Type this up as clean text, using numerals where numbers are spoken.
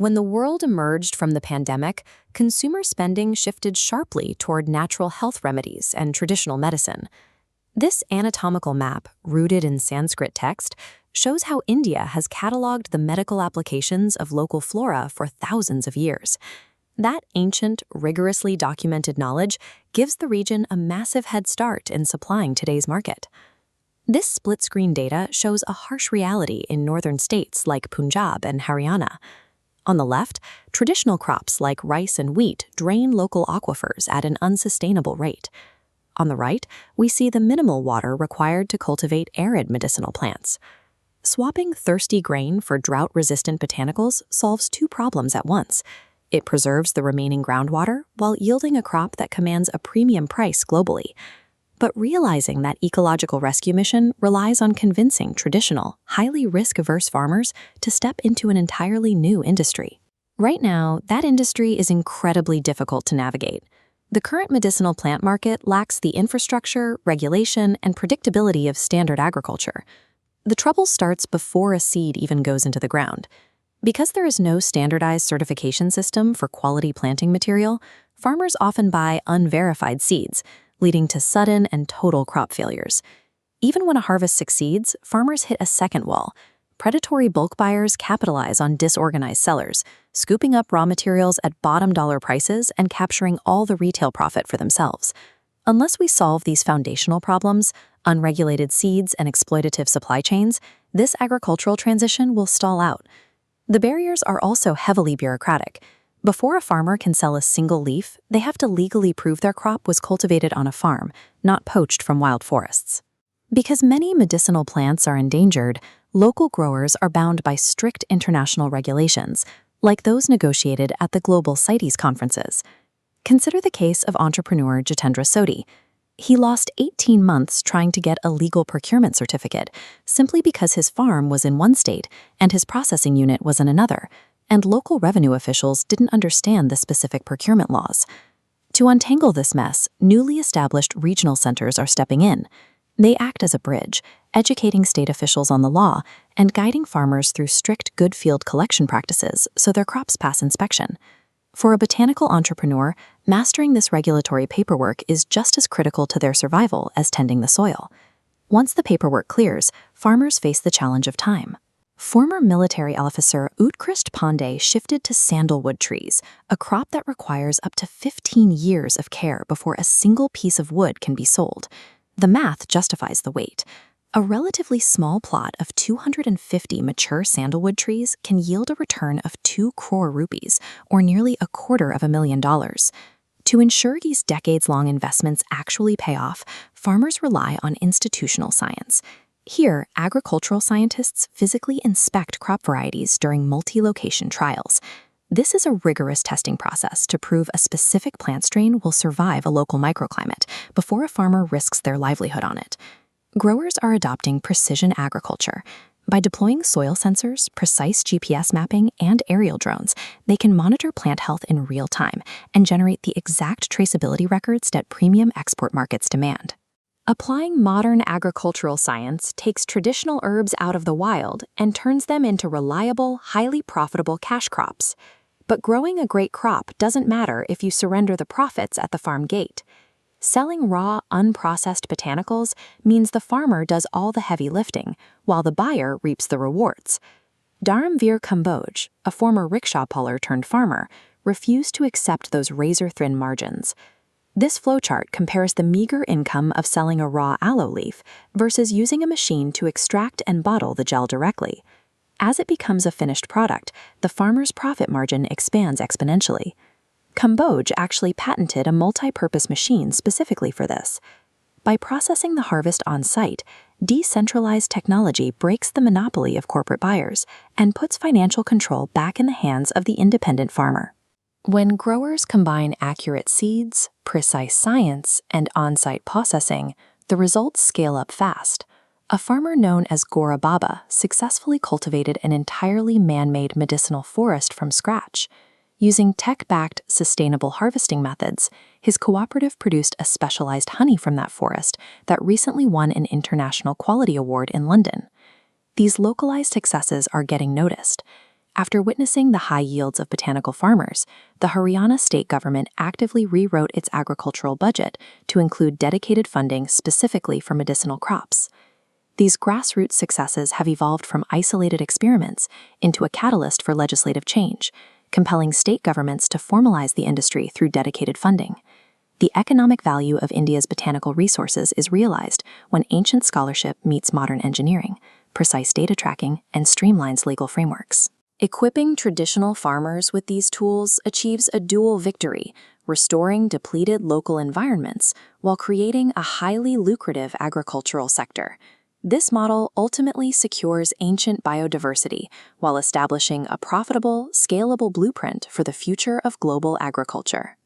When the world emerged from the pandemic, consumer spending shifted sharply toward natural health remedies and traditional medicine. This anatomical map, rooted in Sanskrit text, shows how India has cataloged the medical applications of local flora for thousands of years. That ancient, rigorously documented knowledge gives the region a massive head start in supplying today's market. This split-screen data shows a harsh reality in northern states like Punjab and Haryana. On the left, traditional crops like rice and wheat drain local aquifers at an unsustainable rate. On the right, we see the minimal water required to cultivate arid medicinal plants. Swapping thirsty grain for drought-resistant botanicals solves two problems at once. It preserves the remaining groundwater while yielding a crop that commands a premium price globally. But realizing that ecological rescue mission relies on convincing traditional, highly risk-averse farmers to step into an entirely new industry. Right now, that industry is incredibly difficult to navigate. The current medicinal plant market lacks the infrastructure, regulation, and predictability of standard agriculture. The trouble starts before a seed even goes into the ground. Because there is no standardized certification system for quality planting material, farmers often buy unverified seeds, leading to sudden and total crop failures. Even when a harvest succeeds, farmers hit a second wall. Predatory bulk buyers capitalize on disorganized sellers, scooping up raw materials at bottom-dollar prices and capturing all the retail profit for themselves. Unless we solve these foundational problems, unregulated seeds and exploitative supply chains, this agricultural transition will stall out. The barriers are also heavily bureaucratic. Before a farmer can sell a single leaf, they have to legally prove their crop was cultivated on a farm, not poached from wild forests. Because many medicinal plants are endangered, local growers are bound by strict international regulations, like those negotiated at the global CITES conferences. Consider the case of entrepreneur Jitendra Sodhi. He lost 18 months trying to get a legal procurement certificate simply because his farm was in one state and his processing unit was in another, and local revenue officials didn't understand the specific procurement laws. To untangle this mess, newly established regional centers are stepping in. They act as a bridge, educating state officials on the law and guiding farmers through strict good field collection practices so their crops pass inspection. For a botanical entrepreneur, mastering this regulatory paperwork is just as critical to their survival as tending the soil. Once the paperwork clears, farmers face the challenge of time. Former military officer Utkrist Pandey shifted to sandalwood trees, a crop that requires up to 15 years of care before a single piece of wood can be sold. The math justifies the wait. A relatively small plot of 250 mature sandalwood trees can yield a return of 2 crore rupees, or nearly $250,000. To ensure these decades-long investments actually pay off, farmers rely on institutional science. Here, agricultural scientists physically inspect crop varieties during multi-location trials. This is a rigorous testing process to prove a specific plant strain will survive a local microclimate before a farmer risks their livelihood on it. Growers are adopting precision agriculture. By deploying soil sensors, precise GPS mapping, and aerial drones, they can monitor plant health in real time and generate the exact traceability records that premium export markets demand. Applying modern agricultural science takes traditional herbs out of the wild and turns them into reliable, highly profitable cash crops. But growing a great crop doesn't matter if you surrender the profits at the farm gate. Selling raw, unprocessed botanicals means the farmer does all the heavy lifting, while the buyer reaps the rewards. Dharamveer Kamboj, a former rickshaw puller turned farmer, refused to accept those razor-thin margins. This flowchart compares the meager income of selling a raw aloe leaf versus using a machine to extract and bottle the gel directly. As it becomes a finished product, the farmer's profit margin expands exponentially. Kamboj actually patented a multi-purpose machine specifically for this. By processing the harvest on-site, decentralized technology breaks the monopoly of corporate buyers and puts financial control back in the hands of the independent farmer. When growers combine accurate seeds, precise science, and on-site processing, the results scale up fast. A farmer known as Gora Baba successfully cultivated an entirely man-made medicinal forest from scratch. Using tech-backed, sustainable harvesting methods, his cooperative produced a specialized honey from that forest that recently won an international quality award in London. These localized successes are getting noticed. After witnessing the high yields of botanical farmers, the Haryana state government actively rewrote its agricultural budget to include dedicated funding specifically for medicinal crops. These grassroots successes have evolved from isolated experiments into a catalyst for legislative change, compelling state governments to formalize the industry through dedicated funding. The economic value of India's botanical resources is realized when ancient scholarship meets modern engineering, precise data tracking, and streamlines legal frameworks. Equipping traditional farmers with these tools achieves a dual victory, restoring depleted local environments while creating a highly lucrative agricultural sector. This model ultimately secures ancient biodiversity while establishing a profitable, scalable blueprint for the future of global agriculture.